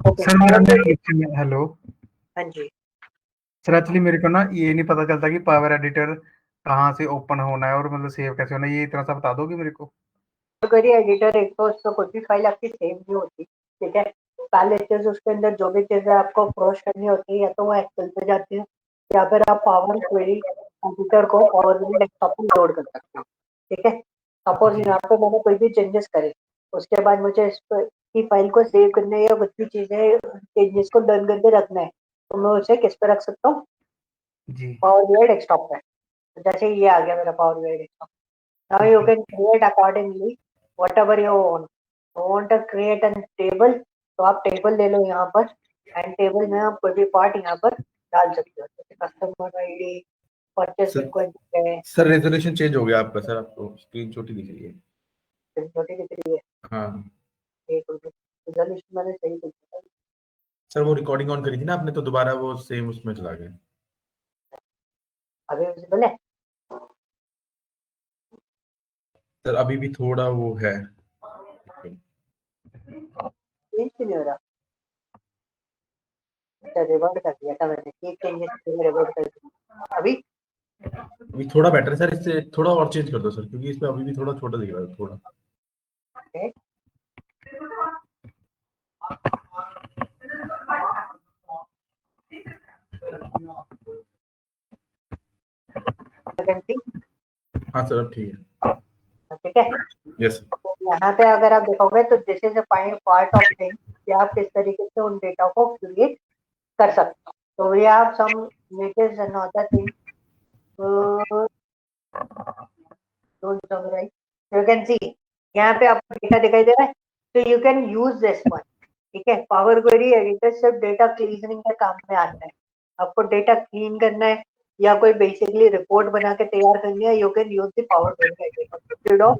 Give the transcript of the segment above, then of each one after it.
Okay sir मैंने hello हाँ जी। Sir, actually मेरे को ना ये नहीं पता चलता कि पावर एडिटर कहाँ से ओपन होना है और मतलब सेव कैसे होना है, ये इतना सा बता दोगे मेरे को? करिए एडिटर, एक तो उसमें कोई भी फाइल आपकी सेव नहीं होती, ठीक है। पहले चीज उसके अंदर जो भी चीजें आपको क्रॉस करनी होती है या तो वो एक्सेल पे जाती है या फिर आप पावर क्वेरी एडिटर को पावर बिल्डर डेस्कटॉप में लोड कर सकते हो, ठीक है। सपोज जी यहाँ पे मैंने कोई भी चेंजेस करे, उसके बाद मुझे इस की फाइल को सेव करने या कुछ भी चीजें चेंजेस को डन करके रखना है, तो मैं उसे किस पे रख सकता हूँ? जी पावर बिल्डर डेस्कटॉप पे। तो जैसे ये आ गया मेरा power builder desktop. Now you जी can create accordingly whatever you want. You want to create a table, तो आप टेबल ले लो यहाँ पर, एंड टेबल में आप कोई भी पार्ट यहाँ पर डाल सकते हो, जैसे customer ID, purchase sir. Request है। सर रेजोल्यूशन चेंज हो गया आपका, सर आपको स्क्रीन छोटी दिख रही है। छोटी दिख रही है। हाँ एक रिजोल्यूशन मैंने सही दिखा है। सर, वो रिकॉर्डिंग ऑन करी थी ना आपने, तो दोबारा वो सेम उसमें चला गया। अभी विजिबल है? सर अभी भी थोड़ा वो है। चेंज क्यों नहीं हो रहा? अच्छा, रिवर्ट कर दिया था मैंने, एक चेंजेस रिवर्ट कर दिया अभी। अभी थोड़ा बेटर है सर, इससे थोड़ा और चेंज कर दो सर, क्योंकि इसमें अभी भी थोड़ा छोटा दिख रहा है थोड़ा। है हाँ सर, अब ठीक है। ठीक है। यस। यहाँ पे अगर आप देखोगे तो this is a part of thing कि आप किस तरीके से उन डेटा को क्रिएट कर सकते हो। तो we have some latest another thing, don't summarize, you can see यहाँ पे आपको डेटा दिखाई दे रहा है, तो you can use this one, ठीक है। पावर क्वेरी एडिटर सिर्फ डेटा क्लीनिंग के काम में आता है। आपको डेटा क्लीन करना है या कोई बेसिकली रिपोर्ट बना के तैयार करनी है, you can use the power query editor instead of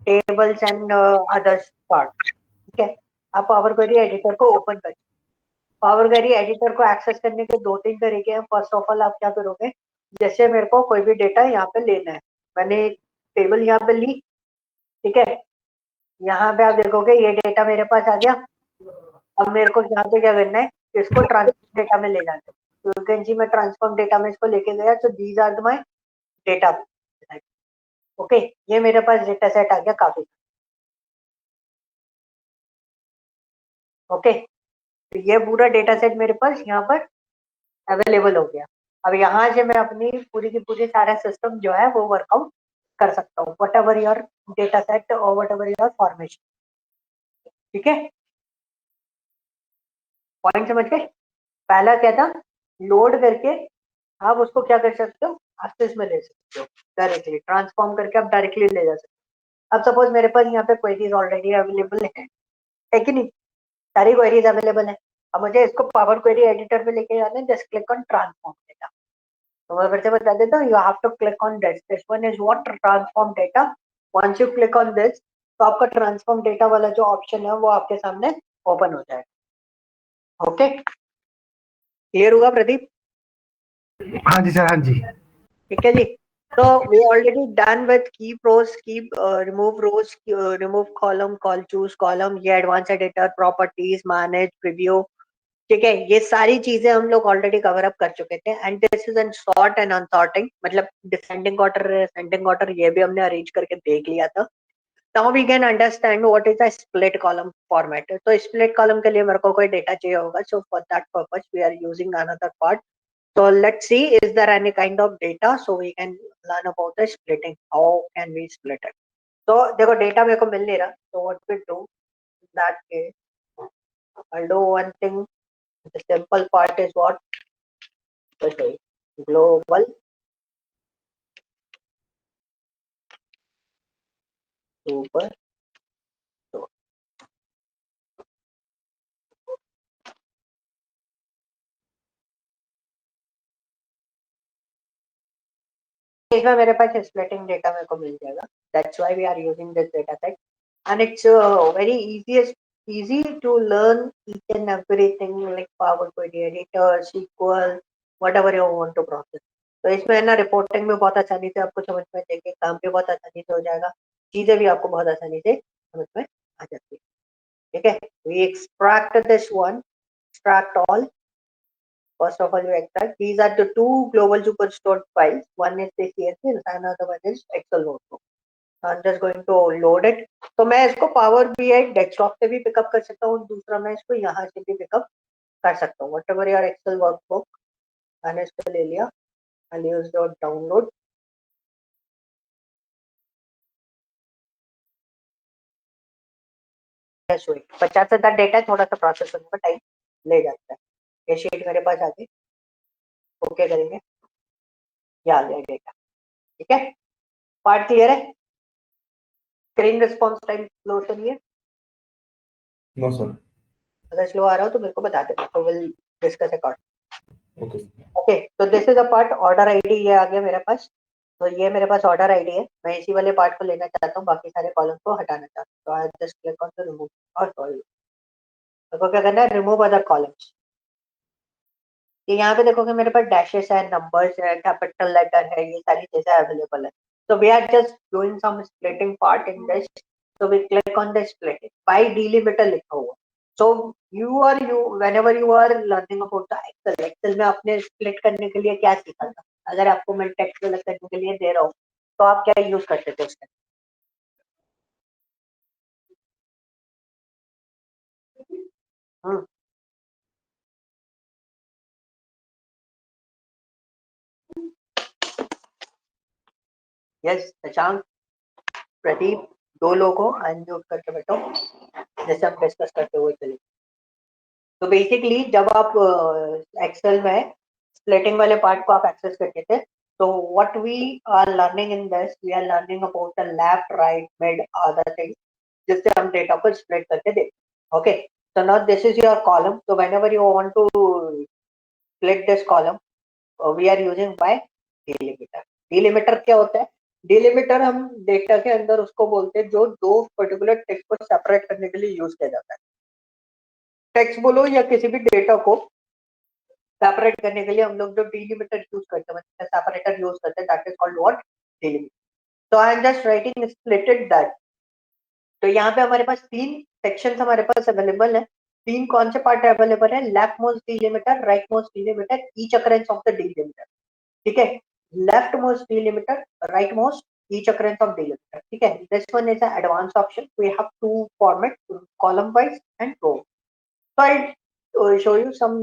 tables and others part, ठीक है। आप पावर क्वेरी एडिटर को ओपन करें। पावर क्वेरी एडिटर को एक्सेस करने के दो तीन तरीके हैं। फर्स्ट ऑफ ऑल आप क्या करोगे, जैसे मेरे को कोई भी डेटा यहाँ पे लेना है, मैंने एक टेबल यहाँ पे ली, ठीक है। यहाँ पे आप देखोगे ये डेटा मेरे पास आ गया। अब मेरे को यहाँ पे क्या करना है, इसको ट्रांसफॉर्म डेटा में ले जाना है। तो यू कैन सी मैं ट्रांसफॉर्म डेटा में इसको लेके गया, तो these are my data. Okay, ये मेरे पास डेटा सेट आ गया काफी। ओके, तो ये पूरा डेटा सेट मेरे पास यहाँ पर अवेलेबल हो गया। अब यहाँ से मैं अपनी पूरी की पूरी सारा सिस्टम जो है वो वर्कआउट कर सकता हूँ, what ever your data set और वट एवर योर फॉर्मेशन, ठीक है। पॉइंट समझ गए? पहला क्या था, लोड करके आप उसको क्या कर सकते हो, एक्सेस में ले सकते हो, डायरेक्टली ट्रांसफॉर्म करके आप डायरेक्टली ले जा सकते हो। अब सपोज मेरे पास यहाँ पे क्वेरीज ऑलरेडी अवेलेबल है कि नहीं, सारी क्वेरीज अवेलेबल है। अब मुझे इसको पावर क्वेरी एडिटर पे लेके जाना है, just click on transform data. तो मैं फिर से बता देता हूँ, you have to click on this one is what transform data. Once you click on this, तो आपका ट्रांसफॉर्म डेटा वाला जो ऑप्शन है वो आपके सामने ओपन हो जाएगा। ओके, क्लियर हुआ प्रदीप? हाँ जी सर, हाँ जी। ठीक है जी। तो we already done with keep rows, keep remove rows, remove column, call choose column, ये advance editor, properties, manage, preview, ठीक है। ये सारी चीजें हम लोग ऑलरेडी कवर अप कर चुके थे। And this is an sort and unsorting, मतलब डिसेंडिंग ऑर्डर, असेंडिंग ऑर्डर, ये भी हमने अरेंज करके देख लिया था। Now we can understand what is a split column format. तो स्प्लिट कॉलम के लिए मेरे को कोई डेटा चाहिए होगा, so for that purpose we are using another part. So let's see, is there any kind of data so we can learn about the splitting. How can we split it? So देखो data मेरे को मिल नहीं रहा, so what we do in that case, I'll do one thing. The simple part is what? Okay, global super. इसमें मेरे पास splitting data मेरे को मिल जाएगा. That's why we are using this data set, and it's very easy to learn each and everything like Power Query Editor, SQL, whatever you want to process. तो इसमें है ना, reporting भी बहुत आसानी से आपको समझ में आएगी, काम भी बहुत आसानी से हो जाएगा, चीजें भी आपको बहुत आसानी से समझ में आ जाती है, ठीक है। We extract this one extract all. First of all, you extract. These are the two global superstore files. One is the CSV and another one is Excel notebook. I'm just going to load it. तो मैं इसको power BI desktop से भी pickup कर सकता हूँ, दूसरा मैं इसको यहाँ से भी पिकअप कर सकता हूँ. Whatever your Excel workbook, मैंने इसको ले लिया. I'll use the download. Yes, wait. 50,000 data है, थोड़ा सा प्रोसेस होने में टाइम ले जाता है. ये शीट मेरे पास आ गई. ओके करेंगे. ये आ गया डेटा. ठीक है. पार्ट क्लियर है. स्क्रीन रिस्पॉन्स टाइम स्लो तो नहीं है. No sir. अगर स्लो आ रहा हो तो मेरे को बता देना, तो will discuss according. Okay. Okay, तो this is a part order ID. ये आ गया मेरे पास. तो ये मेरे पास ऑर्डर आईडी है. मैं इसी वाले पार्ट को लेना चाहता हूँ, बाकी सारे कॉलम को हटाना चाहता हूँ. तो I just click on the remove. और सॉरी, तो क्या करना है, रिमूव अदर कॉलम्स. कि यहाँ पे देखो कि मेरे पास डैशेस है, नंबर्स है, कैपिटल लेटर है, ये सारी चीजें अवेलेबल है. So we are just doing some splitting part in this. So we click on the splitting. By delimiter लिखा हुआ. So whenever you are learning about the Excel में आपने split करने के लिए क्या सीखा था? अगर आपको मैं टेक्स्ट अलग करने के लिए दे रहा हूँ, तो आप क्या यूज करते थे उसमें? यस, शशांक, प्रदीप, दो लोगों अनम्यूट करके बैठो, जैसे हम डिस्कस करते हुए चले. तो बेसिकली जब आप एक्सेल में स्प्लिटिंग वाले पार्ट को आप एक्सेस करते थे, तो what we are learning in this, we are learning about the left, right, mid, other things, जिससे हम डेटा को स्प्लिट करके देखते. Okay, so now this is your column. So whenever you want to split this column, we are using by delimiter. delimiter क्या होता है? delimiter हम data के अंदर उसको बोलते हैं जो दो पर्टिकुलर टेक्स्ट को सेपरेट करने के लिए यूज किया जाता है. टेक्स्ट बोलो या किसी भी डेटा को सेपरेट करने के लिए हम लोग जो डिलिमिटर यूज करते हैं, मतलब सेपरेटर यूज करते हैं, that is called what, delimiter. तो I am just writing splitted that. तो यहाँ पे हमारे पास तीन सेक्शन हमारे पास अवेलेबल है. तीन कौन से पार्ट अवेलेबल है? Left most delimiter, right most delimiter, each occurrence of the delimiter. ठीक है. Left most delimiter, right most, each occurrence of delimiter. ठीक है. This one is advance option. We have to format, column wise and row. So I'll show you some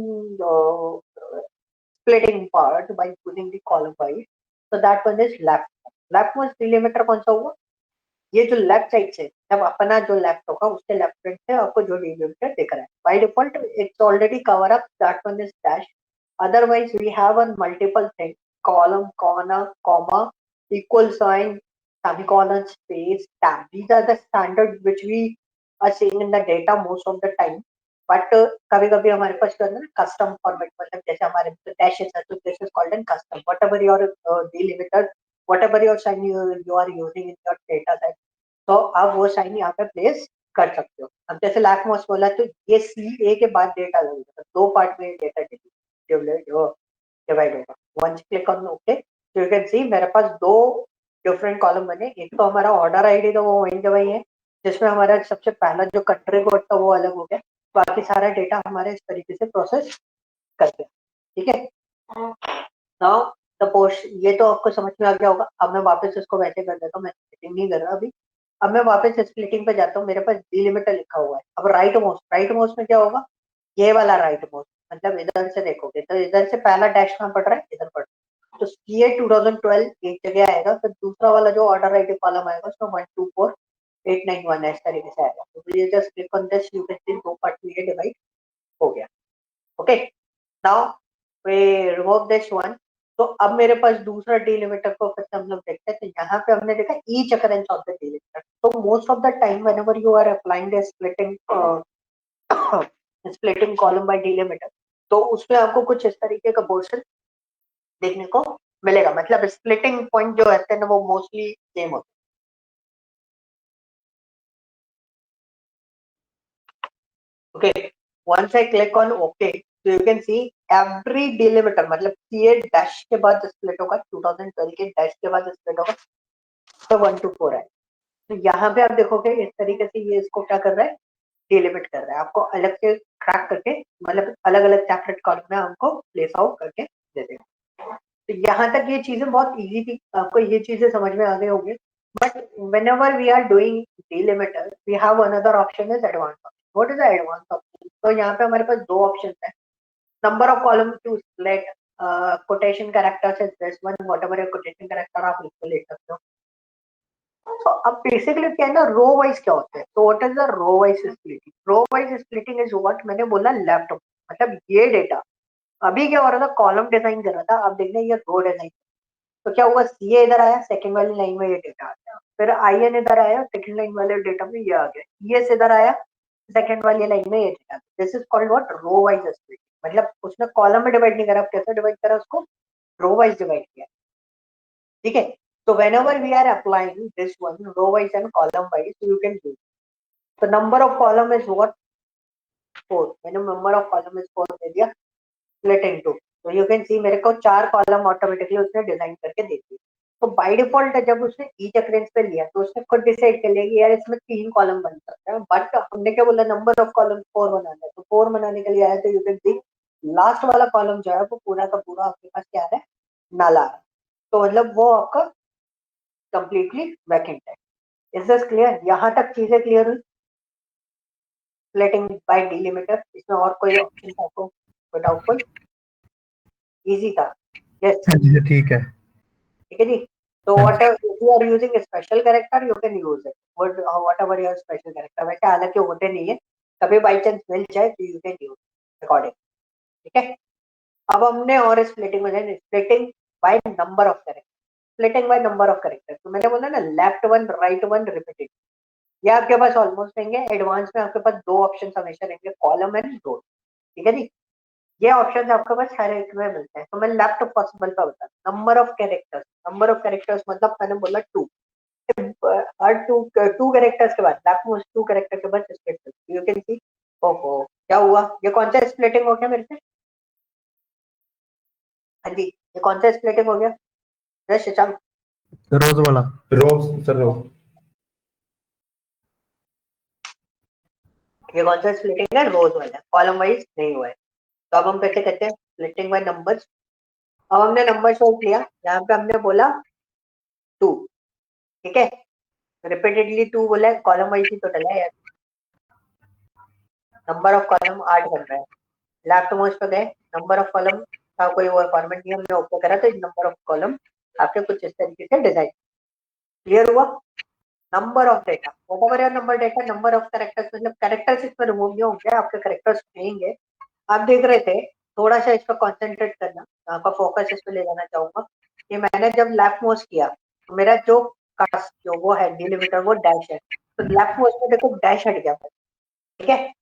splitting part by using the column wise. So that one is left. Leftmost delimiter कौन सा हुआ? ये जो left side से, जब अपना जो left होगा उसके लेफ्ट साइड से आपको जो डिलिमिटर दिख रहा है, by default it's already cover up. That one is dash. Otherwise we have a multiple thing: column, comma, equal sign, semicolon, space, tab. These are the standard which we are seeing in the data most of the time. But कभी कभी हमारे पास क्या होता है ना, custom format, मतलब जैसे हमारे डैशेस है, तो this is called an custom. Whatever your delimiter, whatever your sign you are using in your data set, तो आप वो साइन यहाँ पे प्लेस कर सकते हो. अब जैसे लैक मोस्ट बोला, तो ये सी ए के बाद डेटा लगेगा, दो पार्ट में डेटा डिवाइड होगा. वंस क्लिक ऑन ओके, तो यू कैन सी मेरे पास दो डिफरेंट कॉलम बने. एक तो हमारा ऑर्डर आईडी था, वो वहीं का वही है, जिसमें हमारा सबसे पहला जो कंट्री कोड था वो अलग हो गया. बाकी सारा डेटा हमारे इस तरीके से प्रोसेस करते हैं. ठीक है. नाउ सपोज ये तो आपको समझ में आ गया होगा. अब मैं वापस इसको वैसे कर देता हूँ, मैं स्प्लिटिंग नहीं कर रहा अभी. अब मैं वापस स्प्लिटिंग पे जाता हूँ. मेरे पास डिलिमिटर लिखा हुआ है. अब राइट मोस्ट में क्या होगा? ये वाला राइट मोस्ट, मतलब इधर से देखोगे तो इधर से पहला डैश कहाँ पड़ रहा है? इधर पड़ रहा है. तो CA 2012 एक जगह आएगा, फिर दूसरा वाला जो ऑर्डर आईडी कॉलम आएगा उसमें 124891 है, इस तरीके से आएगा. तो ये just click on this, you can see दो पार्ट में ये डिवाइड हो गया. Okay, now we remove this one. तो अब मेरे पास दूसरा डिलिमिटर को फिर से हम लोग देखते हैं. तो यहाँ पे हमने देखा each occurrence of the delimiter. तो most of the time whenever you are applying the splitting column by delimiter, तो उसमें आपको कुछ इस तरीके का पोर्शन देखने को मिलेगा. मतलब स्प्लिटिंग पॉइंट जो रहते हैं ना, वो मोस्टली सेम होते हैं. Okay, once I click on OK, so you can see every delimiter, मतलब CA डैश के बाद स्प्लिट होगा, 2012 के डैश के बाद स्प्लिट होगा, तो 1 to 4 है. तो यहाँ पे आप देखोगे इस तरीके से ये इसको क्या कर रहा है, डिलिमिट कर रहा है. आपको अलग से ट्रैक करके मतलब अलग अलग सेपरेट कॉलम में हमको प्लेस आउट करके दे देगा। तो यहाँ तक ये चीजें बहुत इजी थी, आपको ये चीजें समझ में आ गई होंगी। But whenever we are doing delimiter we have another option is advanced option. What is the advanced option? तो यहाँ पे हमारे पास दो ऑप्शन है, number of column to select, quotation characters is this one, whatever your quotation character आप इसको ले सकते हो। तो अब बेसिकली क्या है ना, रो वाइज क्या होता है, तो what is the row wise splitting? Row wise splitting is what मैंने बोला लेफ्ट, मतलब ये डेटा अभी क्या हो रहा था, कॉलम डिजाइन कर रहा था, अब देखना ये रो डिजाइन। तो क्या हुआ, सी ए इधर आया, सेकंड वाली लाइन में ये डेटा आ गया, फिर आई एन इधर आया, सेकंड लाइन वाले डेटा में ये आ गया, ई एस इधर आया, सेकंड वाली लाइन में ये data. This is called what, row wise splitting. मतलब उसने कॉलम में डिवाइड नहीं करा, कैसे डिवाइड करा उसको, रो वाइज डिवाइड किया। ठीक है, so whenever we are applying this one row wise and column wise, so you can do the number of column is what, 4, मैंने number of column is 4 दे दिया, split into, तो you can see मेरे को 4 column automatically उसने design करके दे दी। तो by default जब उसने ईच अक्रेंस पे लिया तो उसने खुद डिसाइड कर लिया कि यार इसमें 3 कॉलम बन सकता है, बट हमने क्या बोला, नंबर ऑफ कॉलम 4 बनाना है, तो 4 बनाने के लिए आया, तो यू कैन सी लास्ट वाला कॉलम जो है वो पूरा का पूरा आपके पास क्या है, नाला है। तो मतलब वो आपका कंप्लीटली वैकेंट है। Is this clear? यहाँ तक चीजें क्लियर हुई? स्प्लिटिंग बाय डिलिमिटर, इसमें और कोई ऑप्शन था आपको, कोई डाउट? कोई इजी था? यस, हाँ जी ठीक है। ठीक है जी। तो हाँ व्हाट जी। If you are using special character, you can use it whatever your special character, वैसे हालांकि होते नहीं है, कभी बाई चांस मिल जाए तो यू कैन यूज अकॉर्डिंग। ठीक है, अब हमने और स्प्लिटिंग में splitting by number of character, splitting by number of character, तो मैंने बोला ना left one right one repeated, ये आपके पास ऑलमोस्ट रहेंगे। एडवांस में आपके पास दो ऑप्शन हमेशा रहेंगे, कॉलम एंड रो। ठीक है जी, ये ऑप्शन आपके पास हर एक में मिलते हैं। तो मैं लेफ्ट पॉसिबल का बता, number of characters, number of characters मतलब मैंने बोला 2, हर टू कैरेक्टर्स के बाद लेफ्ट मोस्ट 2 कैरेक्टर के बाद स्प्लिट, यू कैन सी। ओहो, क्या हुआ, ये कौन सा स्प्लिटिंग हो गया मेरे से? हाँ जी, ये कौन सा स्प्लिटिंग हो गया? जस्ट शशांक, रोज वाला। रोज सर, रोज। ये कौन सा स्प्लिटिंग है? रोज वाला, कॉलम वाइज नहीं हुआ है। तो अब हम कैसे कहते हैं, स्प्लिटिंग बाय नंबर्स। अब हमने नंबर शो किया, यहाँ पे हमने बोला 2, ठीक है, रिपीटेडली 2 बोला है, कॉलम वाइज ही तो डला है यार, नंबर ऑफ कॉलम 8 बन रहा है। लेफ्ट मोस्ट पे गए, नंबर ऑफ कॉलम का कोई और फॉर्मेट नहीं, हमने ओके करा तो नंबर ऑफ कॉलम आपके कुछ इस तरीके से डिजाइन। क्लियर हुआ? Number of data, whatever your number data, number of characters, मतलब कैरेक्टर्स इसमें रिमूव नहीं होंगे, आपके कैरेक्टर्स रहेंगे। आप देख रहे थे, थोड़ा सा इस पर कॉन्सेंट्रेट करना, आपका फोकस इस पे ले जाना चाहूंगा कि मैंने जब लेफ्ट मोस्ट किया तो मेरा जो कास्ट जो वो है डिलिमिटर वो डैश है, तो लेफ्ट मोस्ट में देखो डैश हट गया था, ठीक है।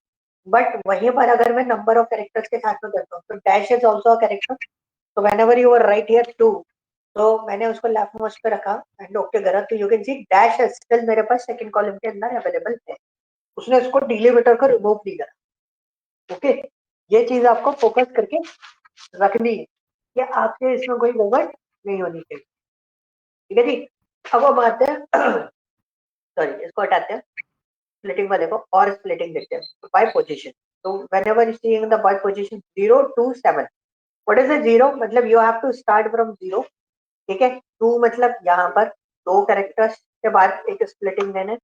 बट वहीं पर अगर मैं नंबर ऑफ कैरेक्टर्स के साथ में करता हूँ तो dash is also a character, तो whenever you were right here 2, तो मैंने उसको लेफ्ट मोस्ट पे रखा एंड ओके करा, तो you can see dash still मेरे पास सेकंड कॉलम के अंदर अवेलेबल है, उसने उसको डिलीमिटर को रिमूव नहीं करा। ओके, ये चीज आपको फोकस करके रखनी है कि आपके इसमें कोई गड़बड़ नहीं होनी चाहिए। ठीक है जी, अब हम आते हैं सॉरी इसको हटाते हैं, स्प्लिटिंग में देखो और स्प्लिटिंग देखते हैं बाय पोजीशन। तो whenever seeing the by position 0 to 7, what is the 0? मतलब you have to start from 0, ठीक है। 2 मतलब यहाँ पर दो कैरेक्टर्स के बाद एक स्प्लिटिंग देना है,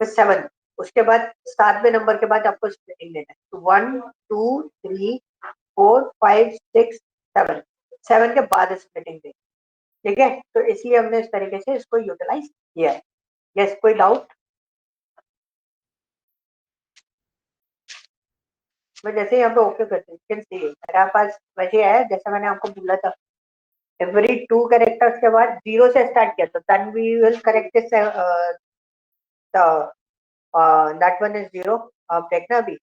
फिर 7 उसके बाद 7वें नंबर के बाद आपको स्प्लिटिंग देना है, तो 1 2 3 4 5 6 7, 7 के बाद स्प्लिटिंग देना, ठीक है। तो इसलिए हमने इस तरीके से इसको यूटिलाइज किया है। यस, कोई डाउट? मैं जैसे यहाँ पे ओके करते हैं, कैन सी मेरे पास वैसे है जैसा मैंने आपको बोला था, एवरी 2 कैरेक्टर्स के बाद 0 से स्टार्ट किया, तो then we will correct this that one is 0। आप देखना अभी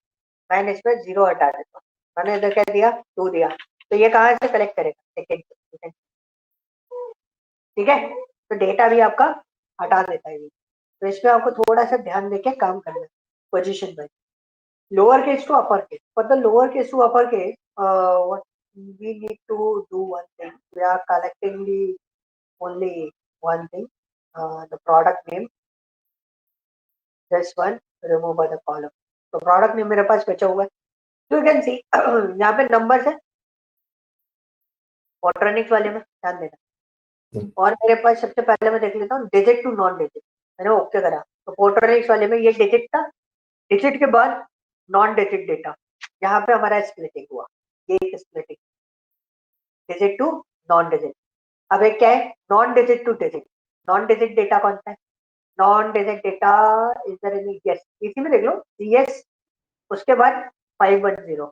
मैंने इसमें 0 हटा देता हूँ, मैंने इधर क्या दिया 2 दिया, तो ये कहाँ से कलेक्ट करेगा सेकेंड, ठीक है। तो डेटा भी आपका हटा देता है ये। तो इसमें आपको थोड़ा सा ध्यान देके काम करना है पोजीशन पर। Lower case to upper case, for the lower case to upper case what we need to do one thing, we are collecting the only one thing, the product name, this one remove by the column। तो product name मेरे पास बचा हुआ है, you can सी यहाँ पे numbers है ऑटोनिक्स वाले में, ध्यान देना। और मेरे पास सबसे पहले मैं देख लेता हूँ डिजिट टू नॉन डिजिट, मैंने ओके करा तो पोर्ट्रोनिक्स वाले में ये डिजिट था, डिजिट के बाद नॉन डिजिट डेटा, यहाँ पे हमारा स्प्लिटिंग हुआ, ये splitting digit to non digit. अब एक क्या है non digit to digit, non digit data कौन सा है, non digit data is there any yes, इसी में देख लो यस, उसके बाद 510,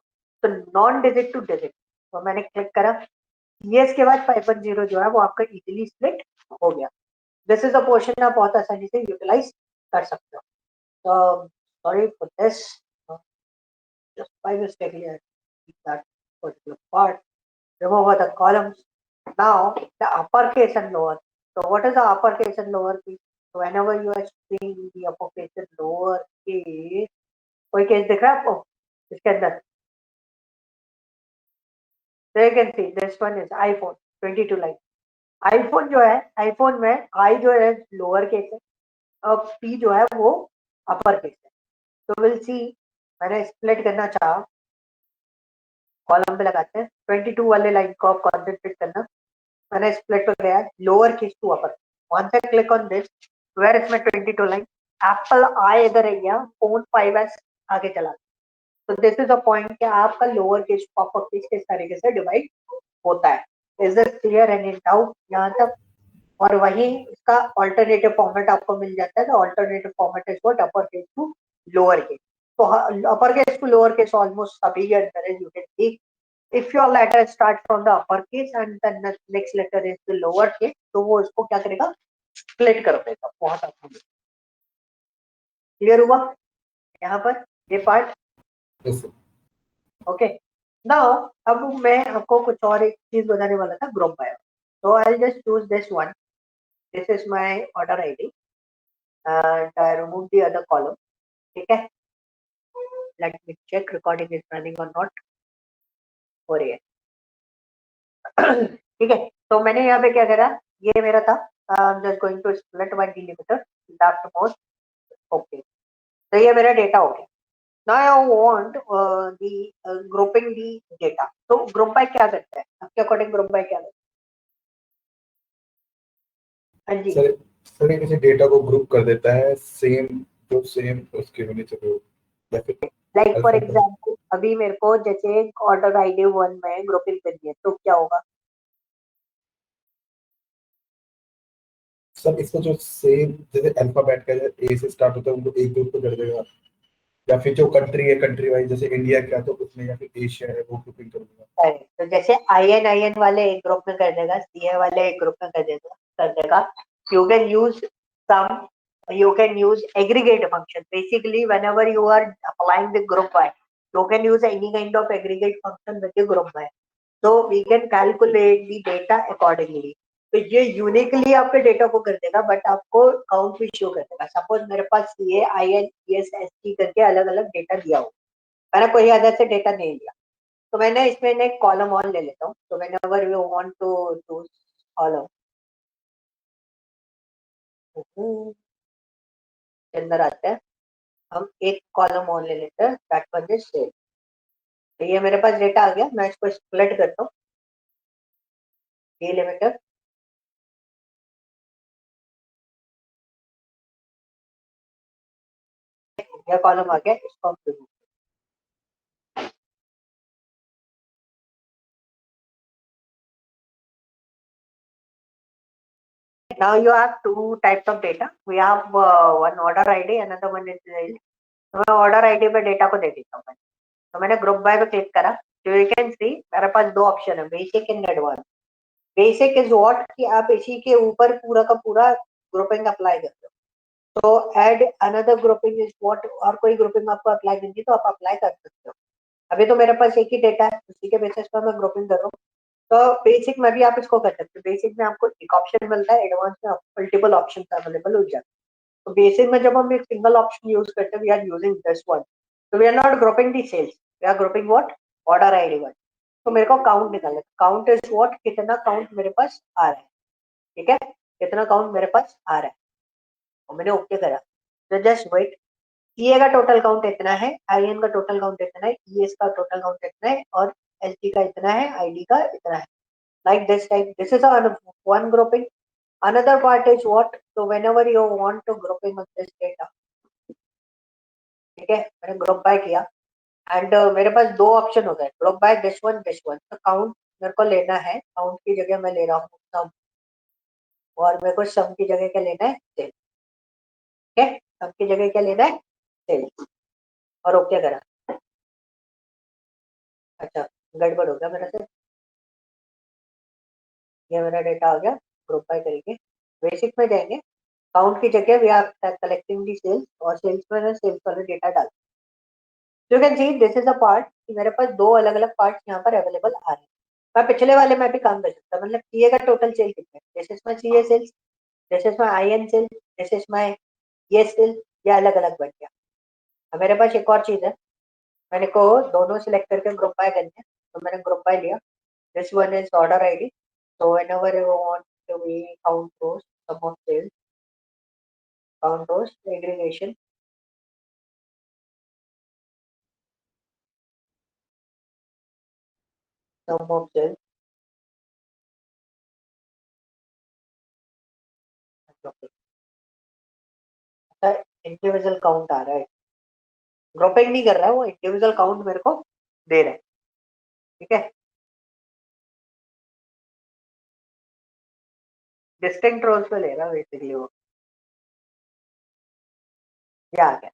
तो नॉन डिजिट टू डिजिट, तो मैंने क्लिक करा यस के बाद 510 जो है वो आपका इजीली स्प्लिट हो गया। दिस इज अ पोर्शन आप बहुत आसानी से यूटिलाइज कर सकते हो। तो sorry for this, just by mistake here, that particular part, remove the columns. Now the uppercase and lower. So what is the uppercase and lower case? So whenever you are seeing the uppercase and lower case, कोई case दिख रहा है आपको इसके अंदर? So you can see this one is iPhone 22 line. iPhone जो है iPhone में I जो है लोअर केस है और P जो है वो अपर केस है। तो विल सी मैंने स्प्लिट करना चाहा, कॉलम पे लगाते हैं 22 वाले लाइन को आप कॉन्सेंट्रेट करना, मैंने स्प्लिट कर गया lower case to upper, once I click on this where इसमें 22 लाइन एप्पल आई इधर है गया, फोन 5s आगे चला, तो दिस इज अ पॉइंट कि आपका lower case to upper case किस तरीके से डिवाइड होता है। Is this clear any doubt यहाँ तक? और वही इसका ऑल्टरनेटिव फॉर्मेट आपको मिल जाता है, तो alternative format is what upper case to lower case. तो upper case to lower case almost सभी के अंदर है, you can see if your letter start from the upper case and then the next letter is the lower case, तो वो इसको क्या करेगा स्प्लिट कर देगा, बहुत आसान। क्लियर हुआ यहाँ पर ये पार्ट? ओके नाउ अब मैं आपको कुछ और एक चीज बताने वाला था group by, so I'll just choose this one, this is my order ID and I remove the other column, ठीक है? Let me check recording is running or not, हो रही है ठीक है। तो मैंने यहाँ पे क्या करा, ये मेरा था just going to split my delimiter left most, okay, तो ये मेरा डेटा हो गया। Now I want the grouping the data, तो ग्रुप बाय क्या करता है आपके अकॉर्डिंग, ग्रुप बाय क्या करता है? हाँ जी सर ये किसी डेटा को ग्रुप कर देता है सेम, जो सेम उसके होने चाहिए, या फिर लाइक फॉर अल्फाबेट। एग्जांपल अभी मेरे को जैसे ऑर्डर आईडी 1 में ग्रुपिंग करनी है तो क्या होगा? सर इसको जो सेम जैसे अल्फाबेट का ए से स्टार्ट होता है उनको एक ग्रुप पे कर देगा, या फिर जो कंट्री है कंट्री वाइज जैसे इंडिया क्या तो उसमें, या फिर एशिया है वो ग्रुपिंग कर देगा। तो जैसे आई एन वाले एक ग्रुप में कर देगा, सी ए वाले एक ग्रुप में कर देगा। You can use sum, you can use aggregate function, basically whenever you are applying the group by, you can use any kind of aggregate function with the group by, so we can calculate the data accordingly। तो ये uniquely आपके data को कर देगा but आपको count भी show कर देगा। सपोज मेरे पास ये I N S S T करके अलग अलग डेटा दिया हो, मैंने कोई अलग से डेटा नहीं लिया, तो मैंने इसमें एक कॉलम ऑन ले लेता हूँ, तो whenever you want to choose column के अंदर आता है, हम एक कॉलम ऑन ले लेते हैं, दैट वन इज सेल। तो ये मेरे पास डेटा आ गया, मैं इसको स्प्लिट करता हूँ, डिलिमीटर यह कॉलम आ गया, इसको हम remove। Now you have two types of data, we have one order ID, another one is sale। तो मैं ऑर्डर आईडी पे डेटा को दे देता हूँ, तो मैंने ग्रुप बाय पे क्लिक करा, तो यू कैन सी मेरे पास दो ऑप्शन है, basic and advance. Basic is what कि आप इसी के ऊपर पूरा का पूरा ग्रुपिंग अप्लाई करते हो, तो add another grouping is what, और कोई ग्रुपिंग आपको अप्लाई करनी है तो आप अप्लाई कर सकते हो। अभी तो मेरे पास एक ही डेटा है, उसी के बेसिस पर मैं ग्रुपिंग कर रहा हूँ, तो बेसिक में भी आप इसको कर सकते हो। बेसिक में आपको एक ऑप्शन मिलता है, एडवांस में मल्टीपल ऑप्शन अवेलेबल हो जाते हैं। तो बेसिक में जब हम एक सिंगल ऑप्शन यूज करते हैं, we are using this one, तो we are not grouping the sales, we are grouping what order ID one. तो मेरे को काउंट निकालना, काउंट इज व्हाट, कितना काउंट मेरे पास आ रहा है, ठीक है, कितना काउंट मेरे पास आ रहा है, और मैंने ओके करा, तो जस्ट वेट, सीए का टोटल काउंट इतना है, आईएन का टोटल काउंट इतना है, ईएस का टोटल काउंट इतना है, और एसडी का इतना है, आईडी का इतना है. Like this type, this is a one grouping. Another part is what? So whenever you want to grouping of this data, ठीक है, मैंने ग्रुप बाय किया एंड मेरे पास दो ऑप्शन होता है, group by this one this one. तो काउंट मेरे को लेना है, काउंट की जगह मैं ले रहा हूँ सम, और मेरे को सम की जगह क्या लेना है, सेल. ठीक है, सम की जगह क्या लेना है, सेल. और ओके करा. अच्छा, गड़बड़ हो गया मेरा से. ये मेरा डेटा आ गया, ग्रुप बाय करेंगे, बेसिक में जाएंगे, काउंट की जगह we are collecting the sales, और सेल्स में सेल्स वाला डेटा डाल. You can see this is a part, मेरे पास दो अलग अलग पार्ट्स यहाँ पर अवेलेबल आ रहे हैं. मैं पिछले वाले में भी काम कर सकता, मतलब सीए का टोटल सेल कितना है, this is my CA sales, this is my IN sale, this is my ये सेल, ये अलग अलग बन गया. अब मेरे पास एक और चीज है, मैंने को दोनों सिलेक्ट करके ग्रुप बाय करने हैं, तो मैंने ग्रुप बाय लिया. This one is order ID, so whenever you want to be count rows, sum of sales, count rows, aggregation, sum of sales, individual count आ रहा है, ग्रुपिंग नहीं कर रहा है वो, इंडिविजुअल काउंट मेरे को दे रहा है. ठीक है, डिस्टिंक्ट रोल्स पे ले रहा है बेसिकली वो. ये आ गया.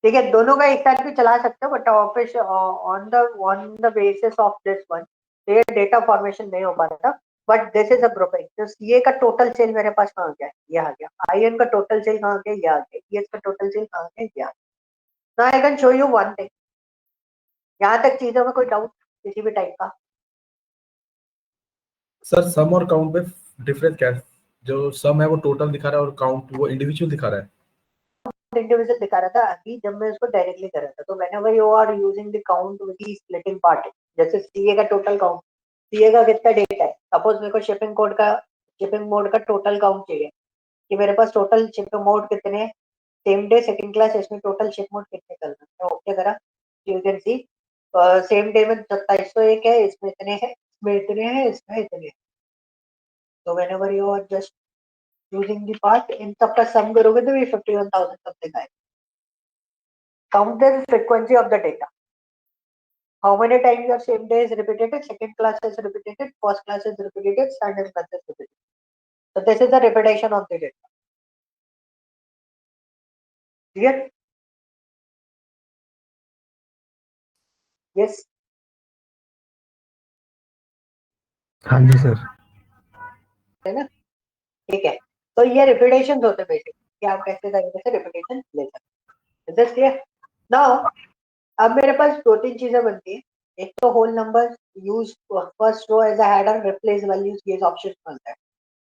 ठीक है, दोनों का एक साथ भी चला सकते हो, but office on the basis of this one ये डेटा फॉर्मेशन नहीं हो पाता. But this is a grouping. तो सीए का टोटल सेल मेरे पास कहाँ गया, ये आ गया. आईएन का टोटल सेल कहाँ गया, ये आ गया. ईएस का टोटल सेल कहाँ गया, ये आ गया. Now I can show you one thing. यहाँ तक चीजों में कोई डाउट किसी भी टाइप का? सर सम और काउंट में डिफरेंस क्या है? जो सम है वो टोटल दिखा रहा है और काउंट वो इंडिविजुअल दिखा रहा है. इंडिविजुअल दिखा रहा था अभी जब मैं इसको डायरेक्टली कर रहा था. तो whenever you are using the count with the splitting part, जैसे सीए का टोटल काउंट, सीए का कितना डेटा है, सपोज मेरे को शिपिंग कोड का, शिपिंग मोड का टोटल काउंट चाहिए कि मेरे पास टोटल शिपिंग मोड कितने हैं, सेम डे सेकंड क्लास, इसमें टोटल शिप मोड कितने चल रहे हैं. ओके करा, you can see same day में 2701 है, इसमें इतने हैं, इसमें इतने हैं, इसमें इतने हैं. तो whenever you are just using the part, इन सब का सम करोगे तो ये 51,000 समथिंग आएगा. Count the frequency of the data. How many times your same day is repeated, second class is repeated, first class is repeated, standard class is repeated. So this is the repetition of the data. Clear? Yes. हाँ जी sir. है ना? ठीक है. तो ये repetitions होते हैं basic, कि आप कैसे तरीके से repetition ले सकते हैं. Is this clear? Now, अब मेरे पास दो तीन चीजें बनती है. एक तो whole number, use first row as a header, replace values, ये ऑप्शन बनता है.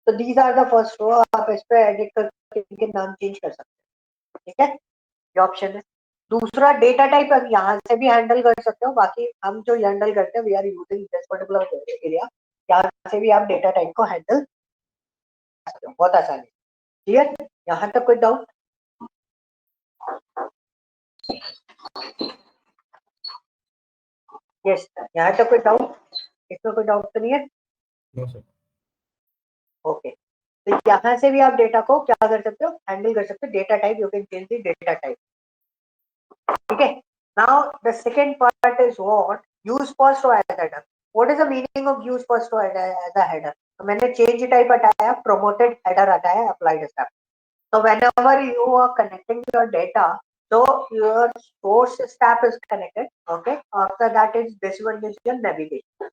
तो these are the first row, आप इस पे एडिट करके इनके नाम चेंज कर सकते हैं. ठीक है, ये ऑप्शन है. दूसरा डेटा टाइप अब यहाँ से भी हैंडल कर सकते हो. बाकी हम जो हैंडल करते हैं we are using this particular area, यहाँ से भी आप डेटा टाइप को हैंडल कर सकते हो बहुत आसानी. क्लियर? यहाँ तक कोई डाउट? यस, यहाँ तक कोई डाउट? इसमें कोई डाउट तो नहीं है? No sir. ओके. तो यहाँ से भी आप डेटा को क्या कर सकते हो, हैंडल कर सकते हो. Data type, you can change the data type. ठीक है. Now the second part is what, use first row as header. What is the meaning of use first row as a header? तो मैंने change type हटाया, promoted header हटाया, applied step. So whenever you are connecting your data, so your source step is connected. Okay. After that is this one is your navigation.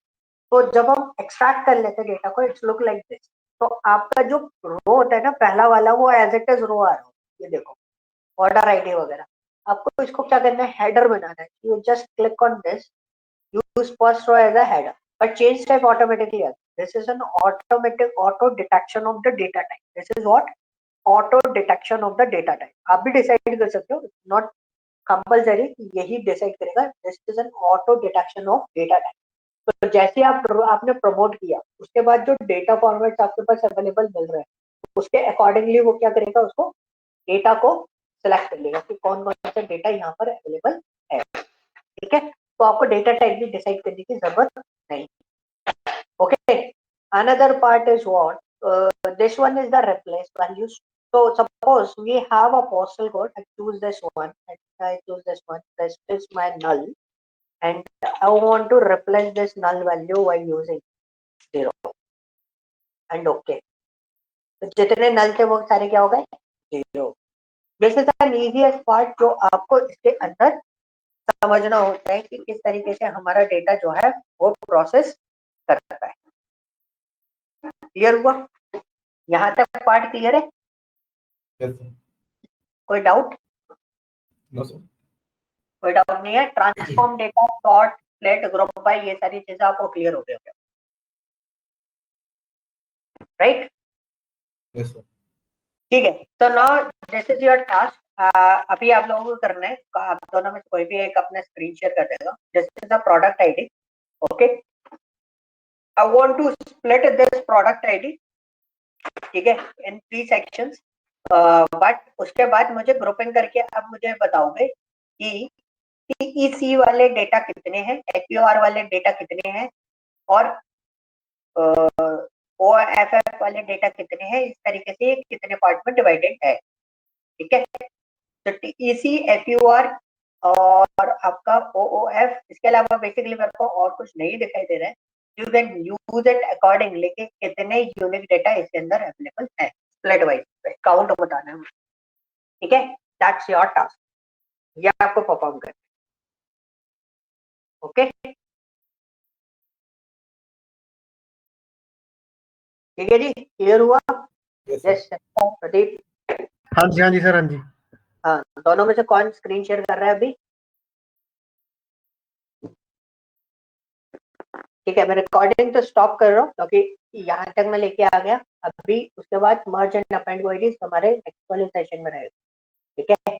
तो जब हम extract कर लेते हैं डेटा को, इट्स लुक लाइक दिस. तो आपका जो रो होता है ना पहला वाला, वो एज इट इज रो आ रहा है. ये देखो, ऑर्डर आईडी वगैरह. आपको इसको क्या करना है, हेडर बनाना है. You just click on this, use first row as a header, but change type automatically. This is an automatic auto detection of the data type. This is what auto detection of the data type. आप भी decide कर सकते हो, not compulsory यही decide करेगा. This is N auto detection of data type. तो जैसे आपने प्रमोट किया, उसके बाद जो डेटा फॉर्मेट्स आपके पास अवेलेबल मिल रहे हैं, उसके अकॉर्डिंगली वो क्या करेगा, उसको डेटा को सिलेक्ट कर लेगा कि कौन कौन सा डेटा यहाँ पर अवेलेबल है, ठीक है। तो आपको डेटा टाइप भी डिसाइड करने की जरूरत नहीं। Okay, another part is what this one is the replace values. So suppose we have a postal code. I choose this one. I choose this one. This is my null, and I want to replace this null value by using 0 and OK. तो जितने null थे वो सारे क्या हो गए? 0. This is an easiest part जो आपको इसके अंदर समझना होता है कि किस तरीके से हमारा डेटा जो है वो प्रोसेस करता है। क्लियर हुआ? यहाँ तक पार्ट क्लियर है? Yes, sir. कोई डाउट? No, sir. कोई डाउट नहीं है। Transform data, sort, split, group by, ये सारी चीजें आपको क्लियर हो गया, राइट? Yes, sir. ठीक है, तो now this is your task. अभी आप लोगों को करना है, आप दोनों में से कोई भी एक अपना स्क्रीन शेयर कर देगा। This is the product ID, okay. I want to split this product ID, ठीक है, इन 3 सेक्शंस। बट उसके बाद मुझे ग्रुपिंग करके अब मुझे बताओगे कि टीईसी वाले डेटा कितने हैं, एपीओआर वाले डेटा कितने हैं, और ओएफएफ वाले डेटा कितने हैं। इस तरीके से कितने पार्ट में डिवाइडेड है, ठीक है। तो टीईसी, एपीओआर और आपका ओओएफ, इसके अलावा बेसिकली मेरे को और कुछ नहीं दिखाई दे रहा है। You can use it accordingly कि कितने यूनिक डेटा इसके अंदर अवेलेबल है, स्प्लिट वाइज काउंट बताना है, ठीक है। दैट्स योर टास्क, ये आपको परफॉर्म करना है, ओके। ठीक है जी, क्लियर हुआ? Yes, sir. यस प्रदीप। हाँ जी सर, हाँ जी। हाँ, दोनों में से कौन स्क्रीन शेयर कर रहा है अभी? ठीक है, मैं रिकॉर्डिंग तो स्टॉप कर रहा हूँ क्योंकि यहाँ तक मैं लेके आ गया। अभी उसके बाद मर्ज एंड अपेंड क्वेरीज हमारे नेक्स्ट वाले सेशन में रहेगा, ठीक है।